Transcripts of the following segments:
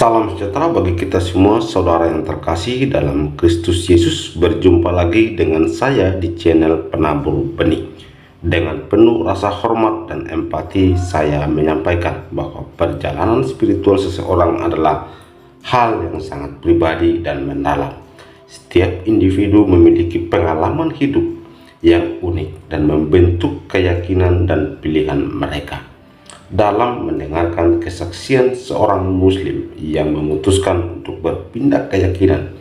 Salam sejahtera bagi kita semua, saudara yang terkasih dalam Kristus Yesus. Berjumpa lagi dengan saya di channel Penabur Benih. Dengan penuh rasa hormat dan empati, saya menyampaikan bahwa perjalanan spiritual seseorang adalah hal yang sangat pribadi dan mendalam. Setiap individu memiliki pengalaman hidup yang unik dan membentuk keyakinan dan pilihan mereka. Dalam mendengarkan kesaksian seorang muslim yang memutuskan untuk berpindah keyakinan,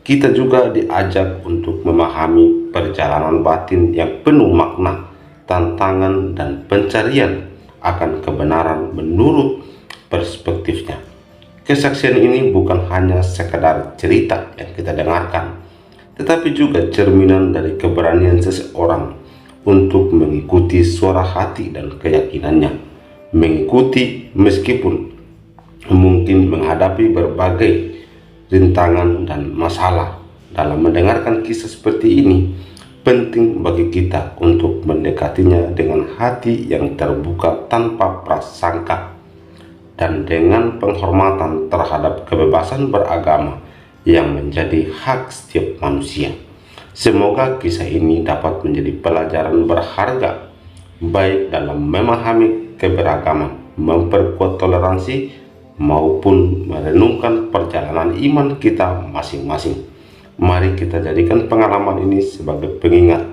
kita juga diajak untuk memahami perjalanan batin yang penuh makna, tantangan, dan pencarian akan kebenaran menurut perspektifnya. Kesaksian ini bukan hanya sekedar cerita yang kita dengarkan, tetapi juga cerminan dari keberanian seseorang untuk mengikuti suara hati dan keyakinannya. Mengikuti meskipun mungkin menghadapi berbagai rintangan dan masalah. Dalam mendengarkan kisah seperti ini, penting bagi kita untuk mendekatinya dengan hati yang terbuka tanpa prasangka dan dengan penghormatan terhadap kebebasan beragama yang menjadi hak setiap manusia. Semoga kisah ini dapat menjadi pelajaran berharga, baik dalam memahami keberagaman, memperkuat toleransi, maupun merenungkan perjalanan iman kita masing-masing. Mari kita jadikan pengalaman ini sebagai pengingat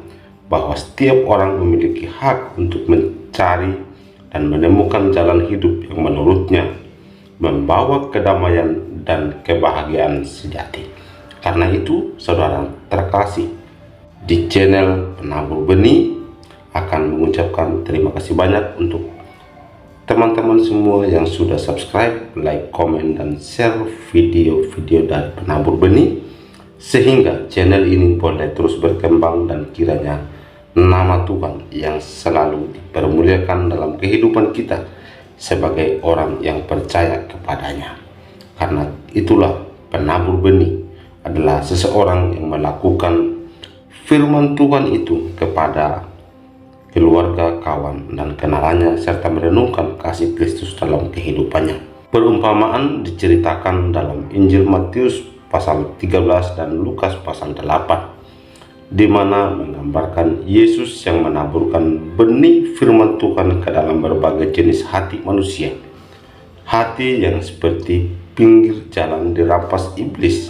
bahwa setiap orang memiliki hak untuk mencari dan menemukan jalan hidup yang menurutnya membawa kedamaian dan kebahagiaan sejati. Karena itu, saudara terkasih, di channel Penabur Benih akan mengucapkan terima kasih banyak untuk teman-teman semua yang sudah subscribe, like, komen, dan share video-video dari Penabur Benih, sehingga channel ini boleh terus berkembang dan kiranya nama Tuhan yang selalu dipermuliakan dalam kehidupan kita sebagai orang yang percaya kepadanya. Karena itulah Penabur Benih adalah seseorang yang melakukan firman Tuhan itu kepada keluarga, kawan, dan kenalannya, serta merenungkan kasih Kristus dalam kehidupannya. Perumpamaan diceritakan dalam Injil Matius pasal 13 dan Lukas pasal 8, di mana menggambarkan Yesus yang menaburkan benih firman Tuhan ke dalam berbagai jenis hati manusia. Hati yang seperti pinggir jalan dirampas iblis,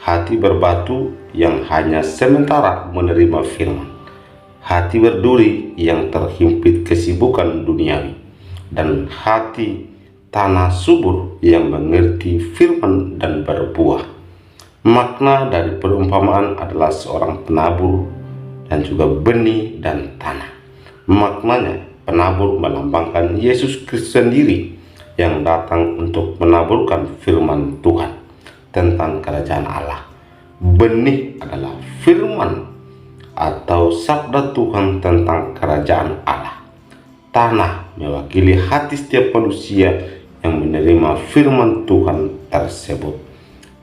hati berbatu yang hanya sementara menerima firman, hati berduri yang terhimpit kesibukan duniawi, dan hati tanah subur yang mengerti firman dan berbuah. Makna dari perumpamaan adalah seorang penabur dan juga benih dan tanah. Maknanya, penabur melambangkan Yesus Kristus sendiri yang datang untuk menaburkan firman Tuhan tentang kerajaan Allah. Benih adalah firman atau sabda Tuhan tentang kerajaan Allah. Tanah mewakili hati setiap manusia yang menerima firman Tuhan tersebut.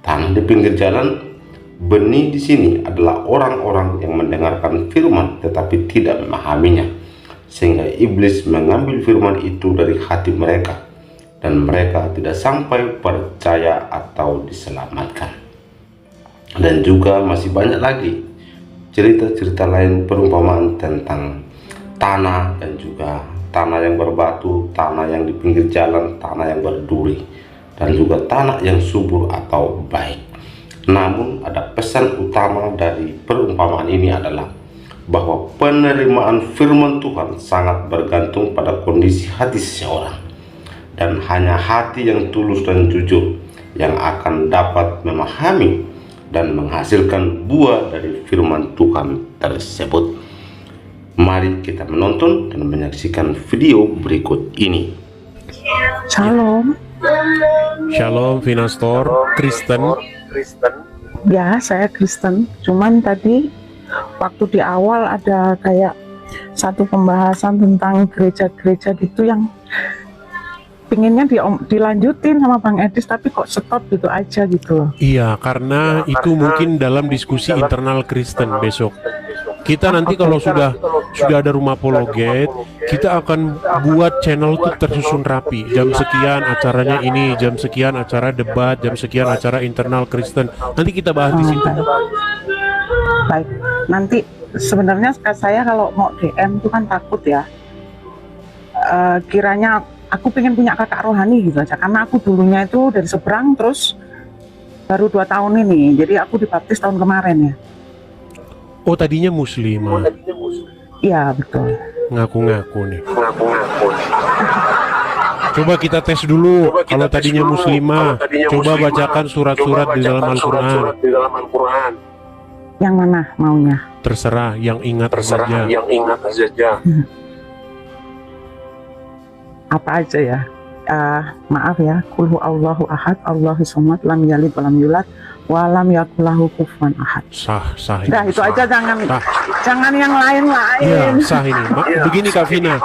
Tanah di pinggir jalan, benih di sini adalah orang-orang yang mendengarkan firman tetapi tidak memahaminya, sehingga iblis mengambil firman itu dari hati mereka dan mereka tidak sampai percaya atau diselamatkan. Dan juga masih banyak lagi cerita-cerita lain perumpamaan tentang tanah dan juga tanah yang berbatu, tanah yang di pinggir jalan, tanah yang berduri, dan juga tanah yang subur atau baik. Namun ada pesan utama dari perumpamaan ini adalah bahwa penerimaan firman Tuhan sangat bergantung pada kondisi hati seseorang, dan hanya hati yang tulus dan jujur yang akan dapat memahami dan menghasilkan buah dari firman Tuhan tersebut. Mari kita menonton dan menyaksikan video berikut ini. Shalom. Shalom, Vinastor, Kristen. Ya, saya Kristen. Cuman tadi waktu di awal ada kayak satu pembahasan tentang gereja-gereja gitu yang pinginnya dilanjutin sama Bang Edis, tapi kok stop gitu aja gitu loh. Iya, karena itu mungkin dalam diskusi internal Kristen besok. Kita nanti kalau sudah ada rumah apologet, kita akan buat channel itu tersusun rapi. Jam sekian acaranya ini, jam sekian acara debat, jam sekian acara internal Kristen. Nanti kita bahas di situ. Baik, nanti sebenarnya saya kalau mau DM itu kan takut ya. Kiranya aku pengen punya kakak rohani gitu aja, karena aku dulunya itu dari seberang, terus baru 2 tahun ini, jadi aku dibaptis tahun kemarin ya. Oh, tadinya muslimah. Iya betul. Ngaku-ngaku nih. Coba kita tes dulu. Kalau tadinya muslimah, coba bacakan surat-surat di dalam Al-Quran. Yang mana maunya? Terserah, yang ingat saja. Apa aja ya? Maaf ya, Qul huwallahu ahad, Allahus samad, lam yalid walam yulad, walam yakul lahu kufuwan ahad. Sah Nah, itu aja, jangan yang lain-lain. Ya, sah ini. Begini Kak Vina,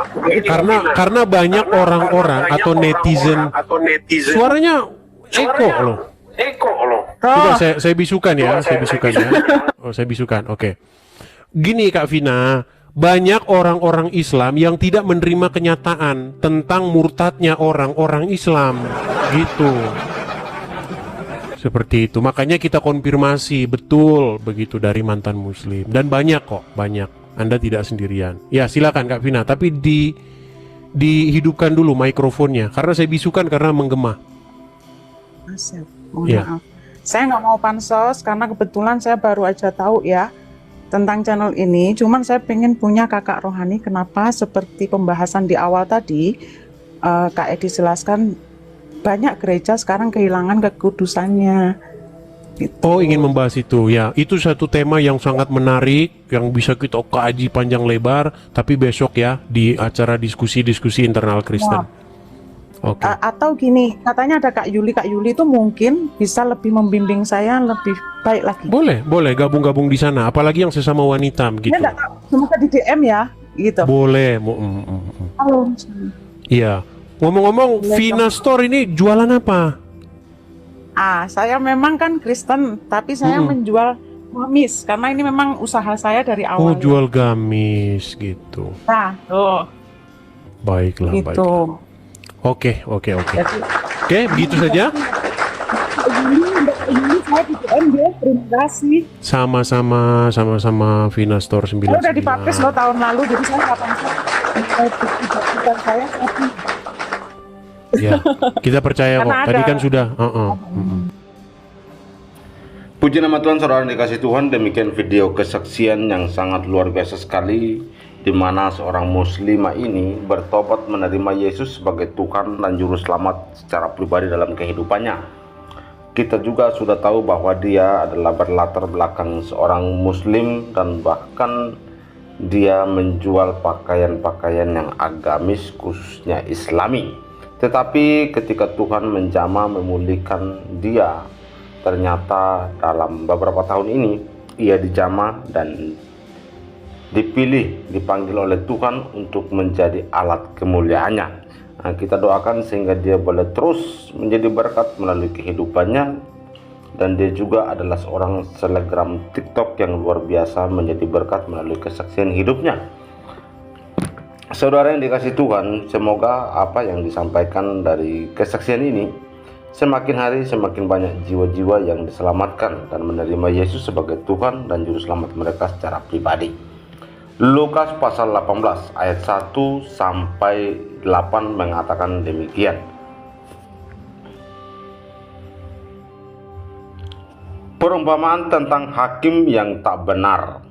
karena banyak orang-orang atau netizen, suaranya eko loh. Coba saya bisukan ya, Oh, saya bisukan. Oke. Gini Kak Vina, banyak orang-orang Islam yang tidak menerima kenyataan tentang murtadnya orang-orang Islam, gitu. Seperti itu. Makanya kita konfirmasi betul begitu dari mantan Muslim, dan banyak kok, banyak. Anda tidak sendirian. Ya silakan Kak Vina, tapi dihidupkan dulu mikrofonnya karena saya bisukan karena menggema. Mohon Ya. maaf. Saya nggak mau pansos karena kebetulan saya baru aja tahu ya tentang channel ini. Cuman saya pengen punya kakak rohani. Kenapa? Seperti pembahasan di awal tadi, Kak Edi jelaskan banyak gereja sekarang kehilangan kekudusannya. Gitu. Oh, ingin membahas itu ya. Itu satu tema yang sangat menarik yang bisa kita kaji panjang lebar. Tapi besok ya di acara diskusi internal Kristen. Oke. Atau gini, katanya ada Kak Yuli itu mungkin bisa lebih membimbing saya lebih baik lagi. Boleh gabung di sana. Apalagi yang sesama wanita gitu. Ya nggak tahu, semoga di DM ya, gitu. Boleh. Halo. Iya. Ngomong-ngomong, Vina Store ini jualan apa? Saya memang kan Kristen, tapi saya menjual gamis karena ini memang usaha saya dari awal. Oh, jual gamis gitu. Nah, tuh. Baiklah, Gitu. baiklah. Oke. Jadi, Oke, begitu saja. ini saya di DM ya, terima kasih. Sama Vina Store 99. Saya udah dipublish loh tahun lalu, jadi saya nggak paham. Saya tapi Ya, kita percaya kok. Karena Tadi ada- kan sudah. Puji nama Tuhan, saudara yang dikasih Tuhan. Demikian video kesaksian yang sangat luar biasa sekali, di mana seorang muslimah ini bertobat menerima Yesus sebagai Tuhan dan Juru Selamat secara pribadi dalam kehidupannya. Kita juga sudah tahu bahwa dia adalah berlatar belakang seorang muslim dan bahkan dia menjual pakaian-pakaian yang agamis khususnya islami. Tetapi ketika Tuhan menjamah memulihkan dia, ternyata dalam beberapa tahun ini ia dijamah dan dipanggil oleh Tuhan untuk menjadi alat kemuliaannya. Nah, kita doakan sehingga dia boleh terus menjadi berkat melalui kehidupannya, dan dia juga adalah seorang selebgram TikTok yang luar biasa menjadi berkat melalui kesaksian hidupnya. Saudara yang dikasih Tuhan, semoga apa yang disampaikan dari kesaksian ini semakin hari semakin banyak jiwa-jiwa yang diselamatkan dan menerima Yesus sebagai Tuhan dan Juru Selamat mereka secara pribadi. Lukas pasal 18 ayat 1 sampai 8 mengatakan demikian. Perumpamaan tentang hakim yang tak benar.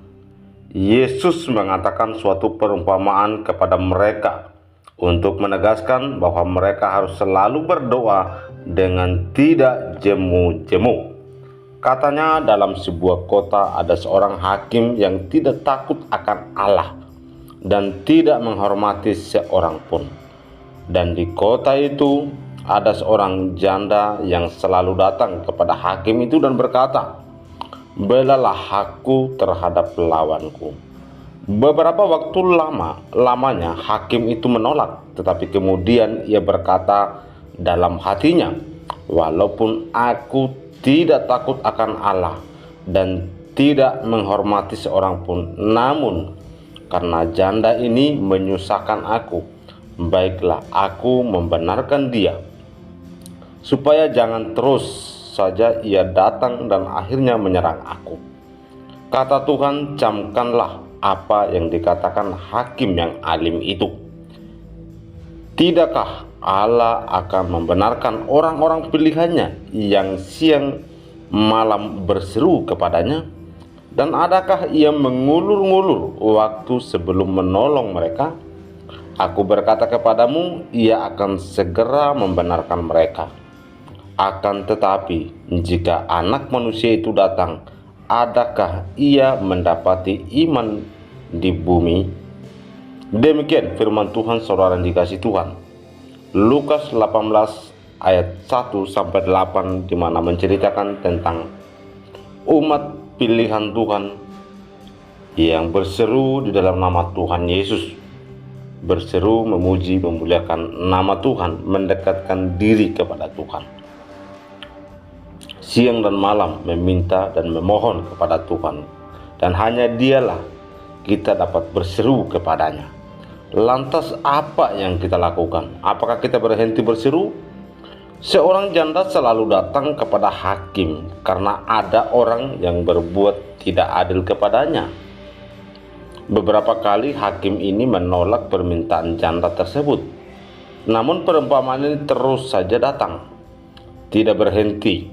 Yesus mengatakan suatu perumpamaan kepada mereka untuk menegaskan bahwa mereka harus selalu berdoa dengan tidak jemu-jemu. Katanya dalam sebuah kota ada seorang hakim yang tidak takut akan Allah dan tidak menghormati seorang pun. Dan di kota itu ada seorang janda yang selalu datang kepada hakim itu dan berkata, "Belalah aku terhadap lawanku." Beberapa waktu lamanya hakim itu menolak, tetapi kemudian ia berkata dalam hatinya, "Walaupun aku tidak takut akan Allah dan tidak menghormati seorang pun. Namun karena janda ini menyusahkan aku, baiklah aku membenarkan dia, supaya jangan terus saja ia datang dan akhirnya menyerang aku. Kata Tuhan, camkanlah apa yang dikatakan hakim yang alim itu. Tidakkah Allah akan membenarkan orang-orang pilihannya yang siang malam berseru kepadanya? Dan adakah ia mengulur-ngulur waktu sebelum menolong mereka? Aku berkata kepadamu, ia akan segera membenarkan mereka. Akan tetapi, jika Anak Manusia itu datang, adakah ia mendapati iman di bumi? Demikian firman Tuhan, saudara yang dikasihi Tuhan. Lukas 18 ayat 1-8, di mana menceritakan tentang umat pilihan Tuhan yang berseru di dalam nama Tuhan Yesus, berseru memuji memuliakan nama Tuhan, mendekatkan diri kepada Tuhan, siang dan malam meminta dan memohon kepada Tuhan, dan hanya Dialah kita dapat berseru kepadanya. Lantas apa yang kita lakukan? Apakah kita berhenti berseru? Seorang janda selalu datang kepada hakim karena ada orang yang berbuat tidak adil kepadanya. Beberapa kali hakim ini menolak permintaan janda tersebut. Namun perumpamaan ini terus saja datang, tidak berhenti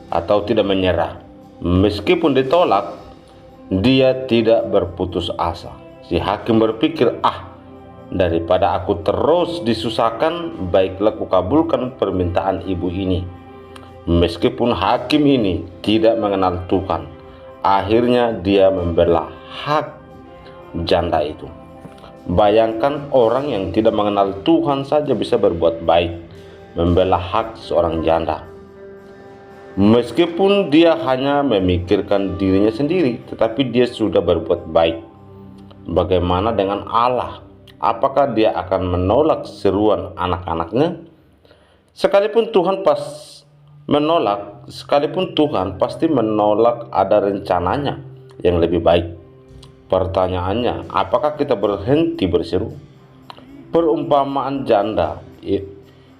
atau tidak menyerah. Meskipun ditolak, dia tidak berputus asa. Si hakim berpikir, daripada aku terus disusahkan, baiklah kukabulkan permintaan ibu ini. Meskipun hakim ini tidak mengenal Tuhan, akhirnya dia membela hak janda itu. Bayangkan orang yang tidak mengenal Tuhan saja bisa berbuat baik, membela hak seorang janda. Meskipun dia hanya memikirkan dirinya sendiri, tetapi dia sudah berbuat baik. Bagaimana dengan Allah? Apakah dia akan menolak seruan anak-anaknya? Sekalipun Tuhan pasti menolak ada rencananya yang lebih baik. Pertanyaannya, apakah kita berhenti berseru? Perumpamaan janda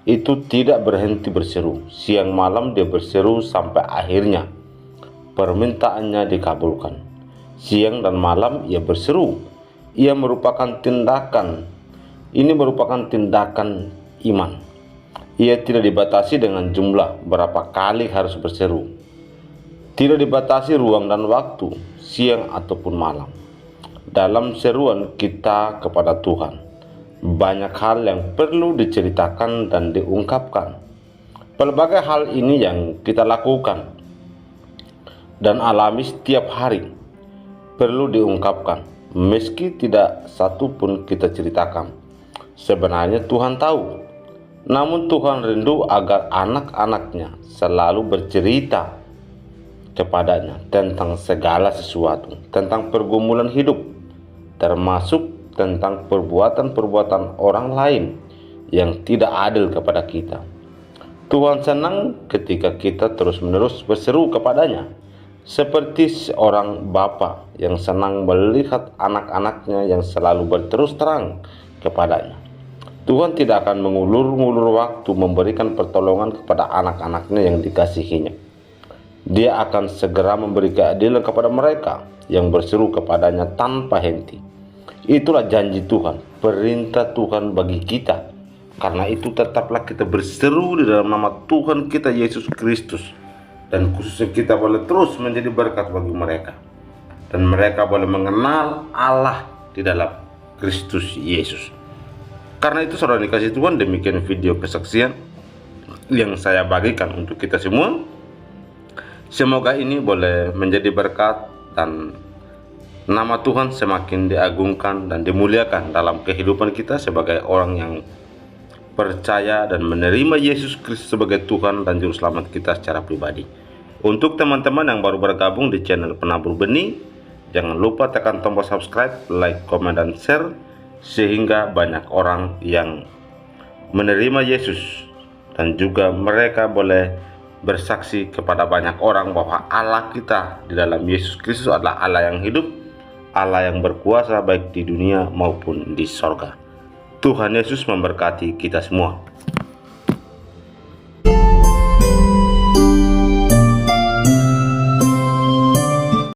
itu tidak berhenti berseru. Siang malam dia berseru sampai akhirnya permintaannya dikabulkan. Siang dan malam ia berseru. Ini merupakan tindakan iman. Ia tidak dibatasi dengan jumlah berapa kali harus berseru. Tidak dibatasi ruang dan waktu, siang ataupun malam. Dalam seruan kita kepada Tuhan, banyak hal yang perlu diceritakan dan diungkapkan. Pelbagai hal ini yang kita lakukan dan alami setiap hari perlu diungkapkan. Meski tidak satu pun kita ceritakan, sebenarnya Tuhan tahu. Namun Tuhan rindu agar anak-anaknya selalu bercerita kepadanya tentang segala sesuatu, tentang pergumulan hidup, termasuk tentang perbuatan-perbuatan orang lain yang tidak adil kepada kita. Tuhan senang ketika kita terus-menerus berseru kepadanya, seperti seorang bapa yang senang melihat anak-anaknya yang selalu berterus terang kepadanya. Tuhan tidak akan mengulur-ngulur waktu memberikan pertolongan kepada anak-anaknya yang dikasihinya. Dia akan segera memberi keadilan kepada mereka yang berseru kepadanya tanpa henti. Itulah janji Tuhan, perintah Tuhan bagi kita. Karena itu tetaplah kita berseru di dalam nama Tuhan kita Yesus Kristus. Dan khususnya kita boleh terus menjadi berkat bagi mereka, dan mereka boleh mengenal Allah di dalam Kristus Yesus. Karena itu saudara dikasih Tuhan, demikian video kesaksian yang saya bagikan untuk kita semua. Semoga ini boleh menjadi berkat dan nama Tuhan semakin diagungkan dan dimuliakan dalam kehidupan kita sebagai orang yang percaya dan menerima Yesus Kristus sebagai Tuhan dan Juru Selamat kita secara pribadi. Untuk teman-teman yang baru bergabung di channel Penabur Benih, jangan lupa tekan tombol subscribe, like, komen, dan share, sehingga banyak orang yang menerima Yesus dan juga mereka boleh bersaksi kepada banyak orang bahwa Allah kita di dalam Yesus Kristus adalah Allah yang hidup, Allah yang berkuasa baik di dunia maupun di sorga. Tuhan Yesus memberkati kita semua.